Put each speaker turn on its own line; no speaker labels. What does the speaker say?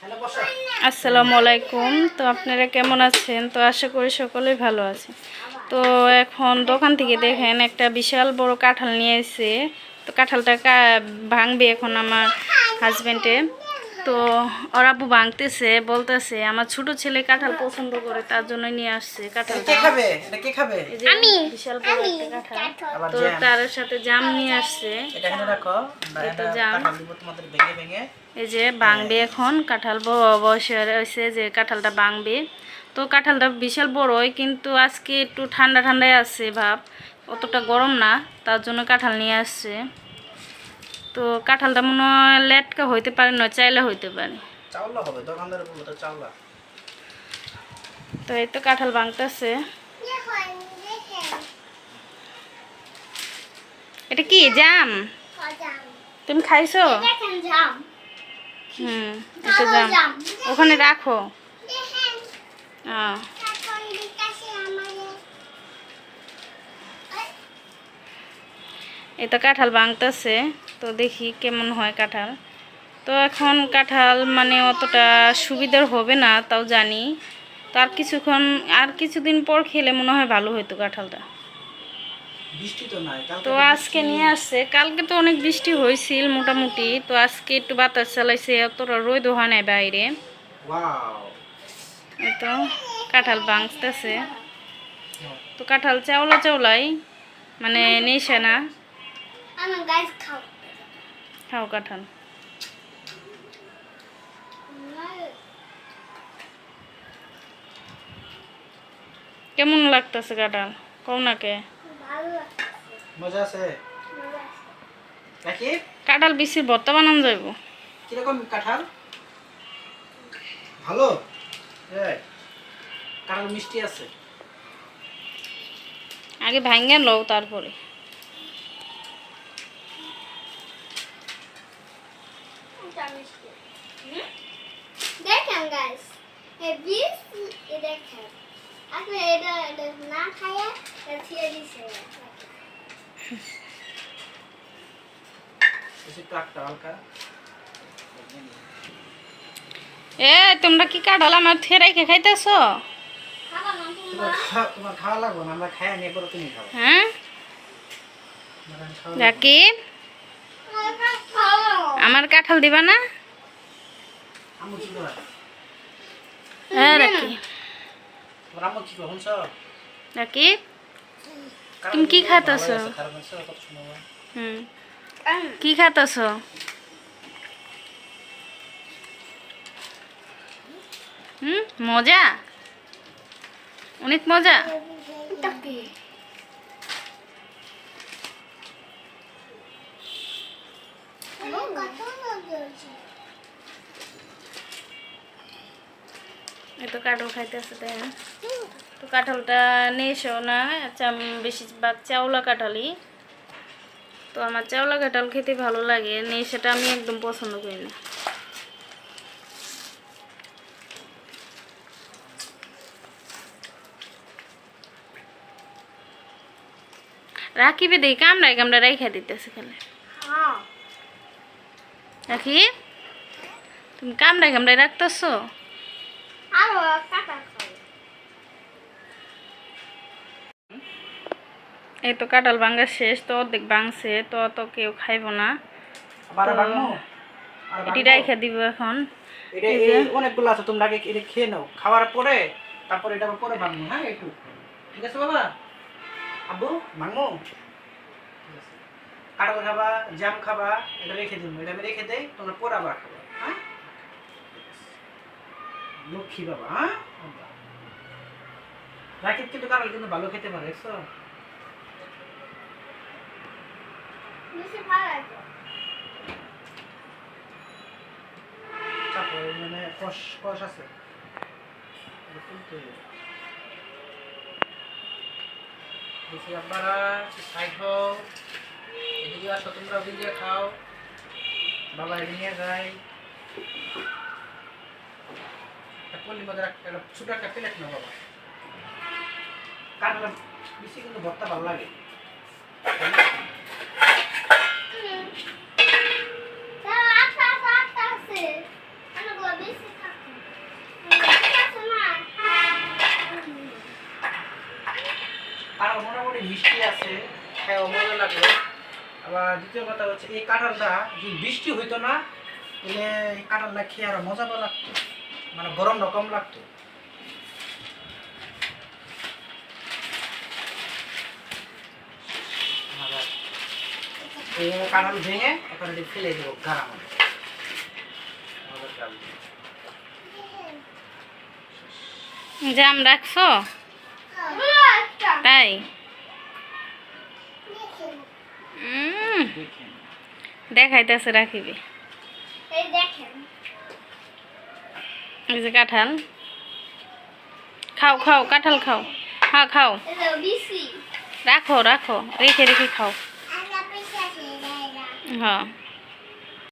আসসালামু আলাইকুম। তো আপনারা কেমন আছেন? তো আশা করি সকলেই ভালো আছে। তো এখন দোকান থেকে দেখেন একটা বিশাল বড় কাঁঠাল নিয়ে এসে, তো কাঁঠালটা ভাঙবে এখন আমার হাজবেন্ডে। তো ওর আব্বু ভাঙতেছে, বলতেছে আমার ছোট ছেলে কাঁঠাল পছন্দ করে, তার জন্য নিয়ে আসছে কাঁঠালটা। বিশাল বড় একটা কাঁঠাল, তো তার সাথে জাম নিয়ে আসছে। এটা জাম, এই যে ভাঙবে এখন কাঁঠাল। বয়সে হয়েছে যে কাঁঠালটা ভাঙবে। তো কাঁঠালটা বিশাল বড়ই, কিন্তু আজকে একটু ঠান্ডা ঠান্ডায় আছে ভাব, অতটা গরম না, তার জন্য কাঁঠাল নিয়ে আসছে। তো কাঁঠালটা মনে হয় লেটকা হইতে পারে, না চাইলে হইতে পারে। তো এই তো কাঁঠাল ভাঙতেছে। এটা কি জাম? তুমি খাইছো? এটা জাম, ওখানে রাখো। এই তো কাঁঠাল ভাঙতেছে, তো দেখি কেমন হয় কাঁঠাল। তো এখন কাঁঠাল মানে অতটা সুবিধার হবে না, তাও জানি। তো আর কিছুদিন পর খেলে মনে হয় ভালো হতো কাঁঠালটা। তো আজকে নিয়ে আসছে, কালকে তো অনেক বৃষ্টি হয়েছিল মোটামুটি। তো আজকে একটু বাতাস চালাইছে, অতটা রোদ হয় নাই বাইরে। এই তো কাঁঠাল ভাঙতেছে। তো কাঁঠাল চাওলা চাওলাই, মানে নেশা না। খাও কাঁঠাল। কেমন লাগতেছে কাঁঠাল? কও না কে।
মজা আছে নাকি?
কাঁঠাল বিচির ভর্তা বানানো যাইব।
কিরকম কাঁঠাল? ভালো। কাঁঠাল মিষ্টি আছে।
আগে ভাঙ্গা লও, তারপরে।
দেখেন গাইস, এই বিচ দেখেন। আপনি এটা না খায়া ছিঁড়ে দিছে।
তোমরা কি কাঁঠাল আমার থেরাইকে খাইতেছো?
তোমার খাওয়া লাগবে না, আমরা খাই নিয়ে পরে তুমি খাও।
হ্যাঁ রাকিব, আমার কাঁঠাল দিবা না?
আম্মু কি করে?
হ্যাঁ রাকিব,
তোমার আম্মু কি করে?
রাকিব তুমি কি খাইতেছো? কি খাইতেছো? মজা, অনেক মজা। এত কাঁঠাল খাইতেছে, তাই না? তো কাঁঠালটা নেশো না, বেশিরভাগ চাওলা কাঁঠালই। তো আমার চাওলা কাঁঠাল খেতে ভালো লাগে, নেশাটা আমি একদম পছন্দ করি না। রাখিবে দেখি কামড়ায় কামড়া রাইখা দিতেছে খেলে। রাখি, তুমি কামড়ায় কামড়ায় রাখতেছো? এই তো কাঁঠাল ভাঙা শেষ, তো অর্ধেক ভাঙছে, তো অত কেউ খাইব না। এটি রাইখা দিব এখন।
অনেকগুলো আছে, তোমরা আগে এটা খেয়ে নাও, খাওয়ার পরে তারপর এটা পরে ভাঙবো। হ্যাঁ একটু ঠিক আছে বাবা? আব্বু ভাঙবো? কাঁঠাল খাবা, জাম খাবা, এটা রেখে দিব। এটা আমি রেখে দেই, তোমরা পরে আবার খাবা। হ্যাঁ লক্ষ্মী বাবা। হ্যাঁ রাকিব কিন্তু কাঁঠাল কিন্তু ভালো খেতে পারে, দেখছো? মানে কষ আছে। আপনারা সাইড হও, এদিকে আসো, তোমরা ওদিকে খাও, বাবা এদিকে নিয়ে যায়। ছোট একটা প্লেট না বাবা, কাঁঠাল বেশি কিন্তু ভর্তা ভালো লাগে। মিষ্টি আছে, খাওয়া মজা লাগবে। আবার দ্বিতীয় কথা হচ্ছে এই কাঁঠালটা যদি বৃষ্টি হইতো না তাহলে এই কাঁঠালটা খেয়ে আরো মজা ভালো লাগতো, মানে গরমটা কম লাগতো। এইভাবে কাঁঠাল ভেঙে এখন এটি ফেলে দেবো গাড়া মধ্যে।
জাম রাখছো তাই? দেখাইতেছে রাখিবি।
এই দেখেন
এই যে কাঁঠাল, খাও খাও কাঁঠাল খাও, হ্যাঁ খাও,
এটা বিসি
রাখো রাখো, রেখে রেখে খাও।
আগা পয়সা আছে
হ্যাঁ